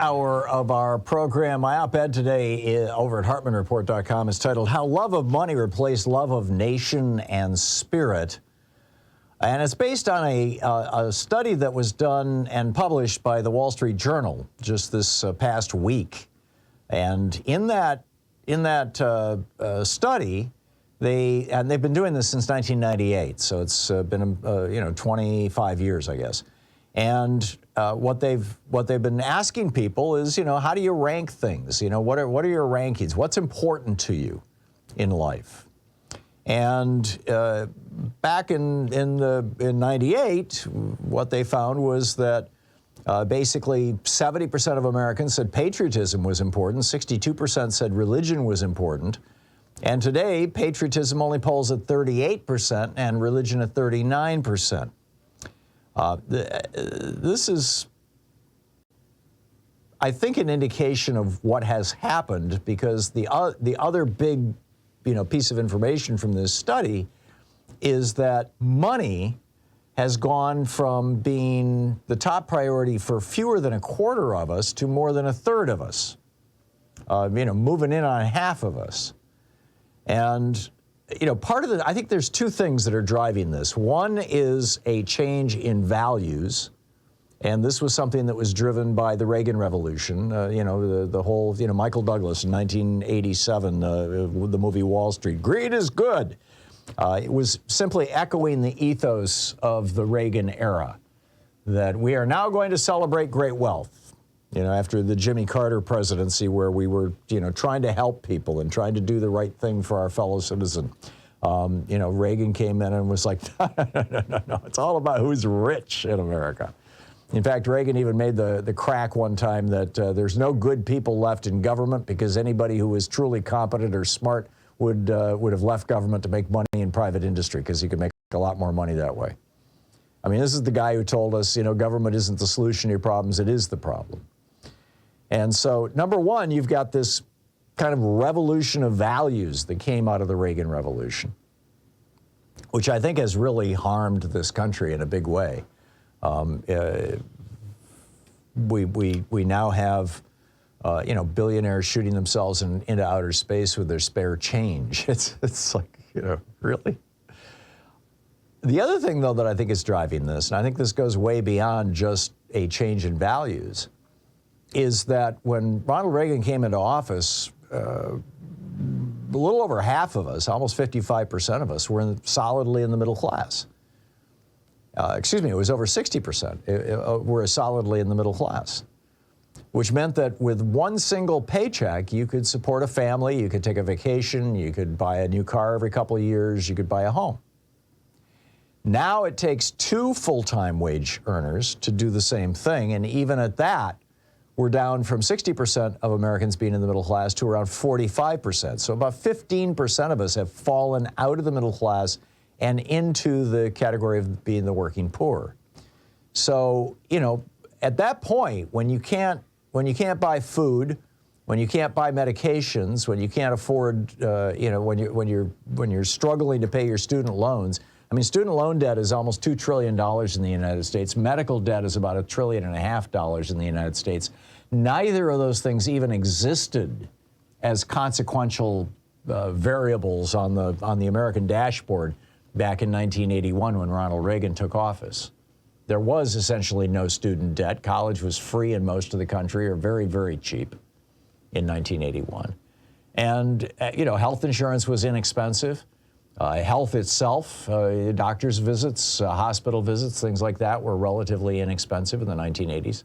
hour of our program. My op-ed today over at HartmannReport.com is titled, How Love of Money Replaced Love of Nation and Spirit. And it's based on a study that was done and published by the Wall Street Journal just this past week. And in that study, they've been doing this since 1998, so it's been 25 years, I guess. And what they've been asking people is, how do you rank things? What are your rankings? What's important to you in life? And back in 98, what they found was that basically 70% of Americans said patriotism was important, 62% said religion was important, and today patriotism only polls at 38% and religion at 39%. This is, I think, an indication of what has happened, because the other big piece of information from this study is that money has gone from being the top priority for fewer than a quarter of us to more than a third of us, moving in on half of us. And part of I think there's two things that are driving this. One is a change in values, and this was something that was driven by the Reagan Revolution. The whole, Michael Douglas in 1987, the movie Wall Street, greed is good. It was simply echoing the ethos of the Reagan era, that we are now going to celebrate great wealth. After the Jimmy Carter presidency, where we were, trying to help people and trying to do the right thing for our fellow citizen. Reagan came in and was like, no, it's all about who's rich in America. In fact, Reagan even made the crack one time that there's no good people left in government, because anybody who was truly competent or smart would have left government to make money in private industry, because he could make a lot more money that way. I mean, this is the guy who told us, government isn't the solution to your problems, it is the problem. And so, number one, you've got this kind of revolution of values that came out of the Reagan Revolution, which I think has really harmed this country in a big way. We now have, billionaires shooting themselves into outer space with their spare change. It's like, really? The other thing, though, that I think is driving this, and I think this goes way beyond just a change in values, is that when Ronald Reagan came into office, a little over half of us, almost 55% of us, were solidly in the middle class. It was over 60% were solidly in the middle class, which meant that with one single paycheck, you could support a family, you could take a vacation, you could buy a new car every couple of years, you could buy a home. Now it takes two full-time wage earners to do the same thing, and even at that, we're down from 60% of Americans being in the middle class to around 45%. So about 15% of us have fallen out of the middle class and into the category of being the working poor. So, at that point, when you can't buy food, when you can't buy medications, when you can't afford, when you're struggling to pay your student loans. I mean, student loan debt is almost $2 trillion in the United States. Medical debt is about $1.5 trillion in the United States. Neither of those things even existed as consequential variables on the American dashboard back in 1981 when Ronald Reagan took office. There was essentially no student debt. College was free in most of the country, or very, very cheap in 1981. And, health insurance was inexpensive. Health itself, doctor's visits, hospital visits, things like that were relatively inexpensive in the 1980s.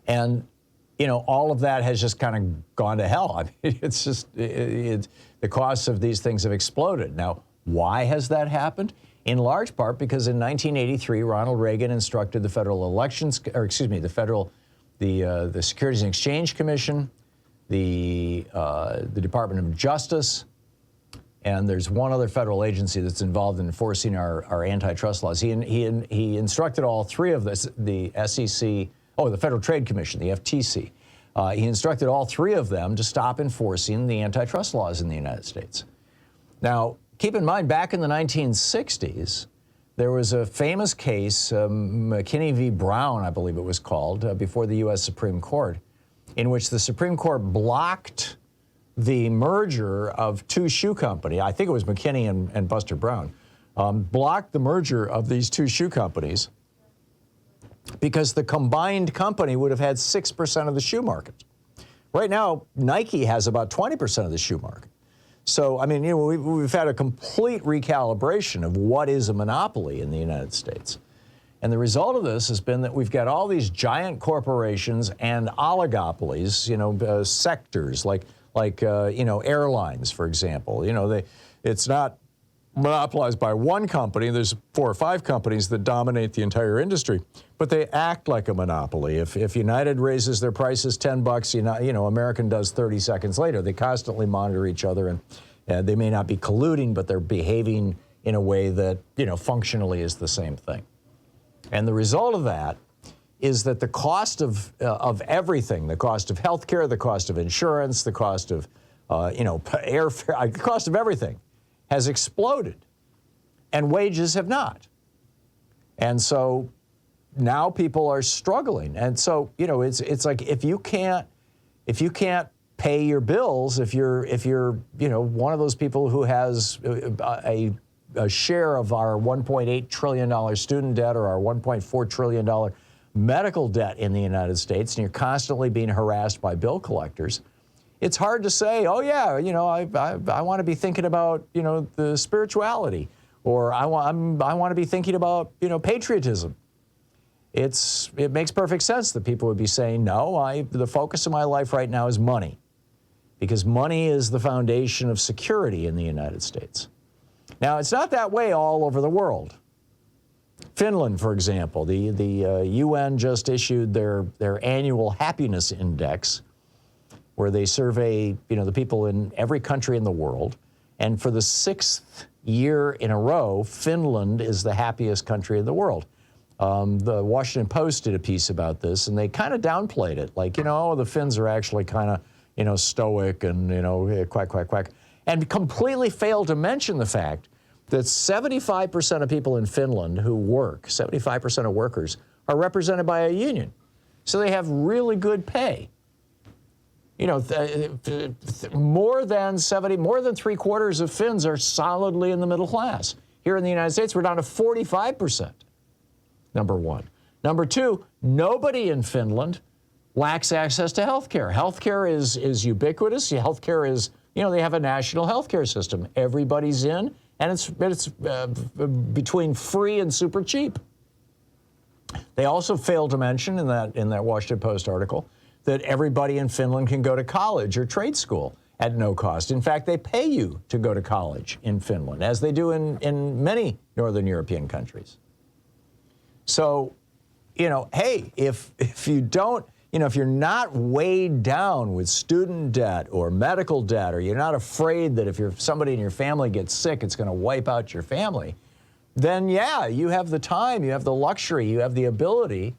And, all of that has just kind of gone to hell. I mean, it's just, the costs of these things have exploded. Now, why has that happened? In large part because in 1983, Ronald Reagan instructed the the Securities and Exchange Commission, the Department of Justice, and there's one other federal agency that's involved in enforcing our antitrust laws. He instructed all three of this, the SEC, the Federal Trade Commission, the FTC. He instructed all three of them to stop enforcing the antitrust laws in the United States. Now, keep in mind, back in the 1960s, There was a famous case, McKinney v. Brown, I believe it was called, before the U.S. Supreme Court, in which the Supreme Court blocked the merger of two shoe companies. I think it was McKinney and Buster Brown, blocked the merger of these two shoe companies because the combined company would have had 6% of the shoe market. Right now, Nike has about 20% of the shoe market. So, I mean, you know, we've had a complete recalibration of what is a monopoly in the United States. And the result of this has been that we've got all these giant corporations and oligopolies, you know, sectors like you know, airlines, for example. You know, it's not monopolized by one company. There's 4 or 5 companies that dominate the entire industry, but they act like a monopoly. If United raises their prices $10, you know, American does 30 seconds later. They constantly monitor each other, and they may not be colluding, but they're behaving in a way that, you know, functionally is the same thing. And the result of that is that the cost of everything, the cost of healthcare, the cost of insurance, the cost of, you know, airfare, the cost of everything has exploded, and wages have not. And so now people are struggling. And so, you know, it's like if you can't pay your bills, if you're you know, one of those people who has a share of our $1.8 trillion student debt or our $1.4 trillion medical debt in the United States, and you're constantly being harassed by bill collectors, it's hard to say, oh yeah, you know, I want to be thinking about, you know, the spirituality, or I want to be thinking about, you know, patriotism. It makes perfect sense that people would be saying, no, the focus of my life right now is money, because money is the foundation of security in the United States. Now, it's not that way all over the world. Finland, for example, the UN just issued their annual happiness index, where they survey, you know, the people in every country in the world. And for the 6th year in a row, Finland is the happiest country in the world. The Washington Post did a piece about this, and they kind of downplayed it. Like, you know, the Finns are actually kind of, you know, stoic and, you know, quack, quack, quack. And completely failed to mention the fact that 75% of people in Finland who work, 75% of workers, are represented by a union. So they have really good pay. You know, more than 3/4 of Finns are solidly in the middle class. Here in the United States, we're down to 45%, number one. Number two, nobody in Finland lacks access to health care. Health care is ubiquitous. Health care is, you know, they have a national health care system. Everybody's in, and it's between free and super cheap. They also failed to mention in that Washington Post article that everybody in Finland can go to college or trade school at no cost. In fact, they pay you to go to college in Finland, as they do in many Northern European countries. So, you know, hey, if you don't, you know, if you're not weighed down with student debt or medical debt, or you're not afraid that if somebody in your family gets sick, it's going to wipe out your family, then yeah, you have the time, you have the luxury, you have the ability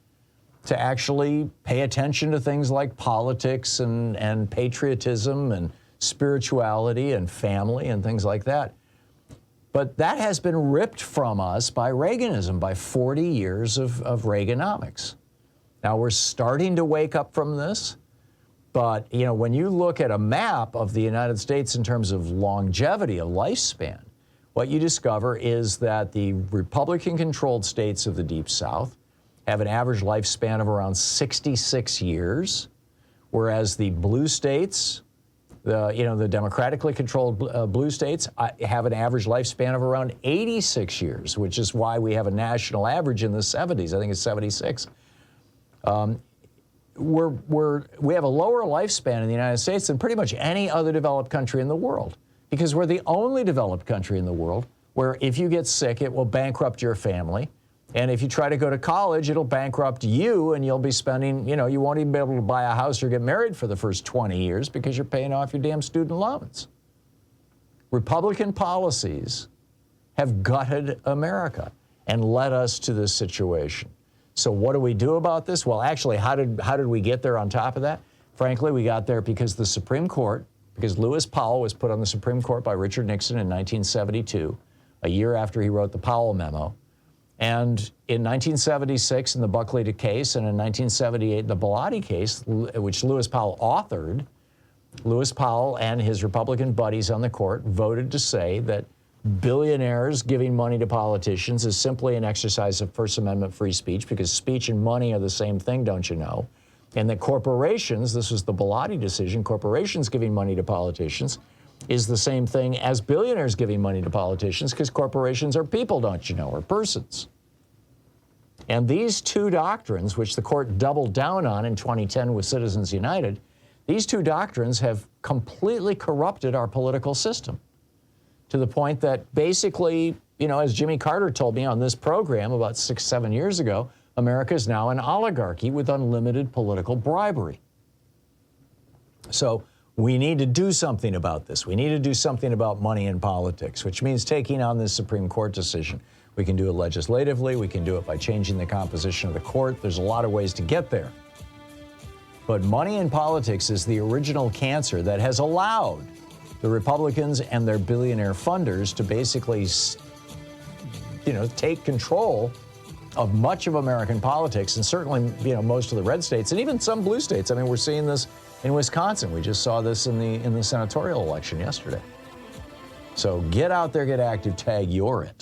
to actually pay attention to things like politics and patriotism and spirituality and family and things like that. But that has been ripped from us by Reaganism, by 40 years of Reaganomics. Now we're starting to wake up from this, but you know, when you look at a map of the United States in terms of longevity, a lifespan, what you discover is that the Republican-controlled states of the Deep South have an average lifespan of around 66 years, whereas the blue states, the democratically controlled blue states, have an average lifespan of around 86 years, which is why we have a national average in the 70s. I think it's 76. We have a lower lifespan in the United States than pretty much any other developed country in the world, because we're the only developed country in the world where if you get sick, it will bankrupt your family. And if you try to go to college, it'll bankrupt you, and you'll be spending, you know, you won't even be able to buy a house or get married for the first 20 years because you're paying off your damn student loans. Republican policies have gutted America and led us to this situation. So what do we do about this? Well, actually, how did we get there on top of that? Frankly, we got there because the Supreme Court, because Lewis Powell was put on the Supreme Court by Richard Nixon in 1972, a year after he wrote the Powell Memo. And in 1976 in the Buckley case and in 1978 the Bellotti case, which Lewis Powell authored, Lewis Powell and his Republican buddies on the court voted to say that billionaires giving money to politicians is simply an exercise of First Amendment free speech, because speech and money are the same thing, don't you know? And that corporations, this was the Bellotti decision, corporations giving money to politicians is the same thing as billionaires giving money to politicians, because corporations are people, don't you know, or persons. And these two doctrines, which the court doubled down on in 2010 with Citizens United, these two doctrines have completely corrupted our political system to the point that basically, you know, as Jimmy Carter told me on this program about 6-7 years ago, America is now an oligarchy with unlimited political bribery. So we need to do something about this. We need to do something about money in politics, which means taking on this Supreme Court decision. We can do it legislatively. We can do it by changing the composition of the court. There's a lot of ways to get there. But money in politics is the original cancer that has allowed the Republicans and their billionaire funders to basically, you know, take control of much of American politics, and certainly, you know, most of the red states and even some blue states. I mean, we're seeing this in Wisconsin. We just saw this in the senatorial election yesterday. So get out there, get active, tag, you're it.